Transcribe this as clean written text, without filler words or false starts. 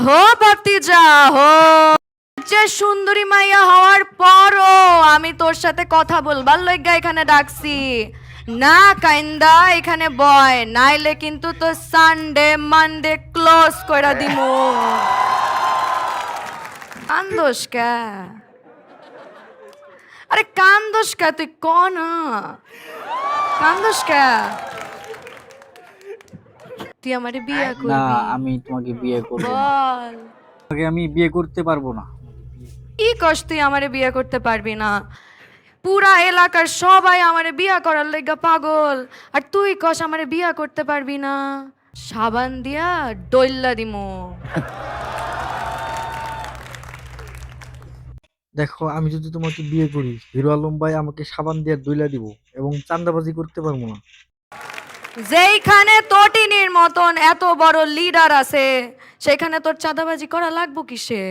হো ভাতিজা হো, যে সুন্দরী মাইয়া হওয়ার পরও আমি তোর সাথে কথা বলবার লইগা এখানে ডাকছি। না কাইন্দা এখানে বয়, নাইলে কিন্তু তো সানডে মানডে ক্লোজ কইরা দিমু। কান্দোস কে? আরে কান্দোস কে? তুই ক না, কান্দোস কে? তুই আমারে বিয়ে না, করবি? আমি তোমাকে বিয়ে করব না। বল। তোমাকে আমি বিয়ে করতে পারবো না। কি কস তুই আমারে বিয়ে করতে পারবি না? পুরা এলাকার সবাই আমারে বিয়া করার লাইগা পাগল, আর তুই কস আমারে বিয়া করতে পারবি না? সাবান দিয়া ডইল্লা দিমু। দেখো, আমি যদি তোমাকে বিয়ে করি, হিরো আলম ভাই আমাকে সাবান দিয়ে দইলা দিব এবং চাঁদাবাজি করতে পারবো না। যেইখানে তটিনীর মতন এত বড় লিডার আছে, সেখানে তোর চাঁদাবাজি করা লাগবো কিসে?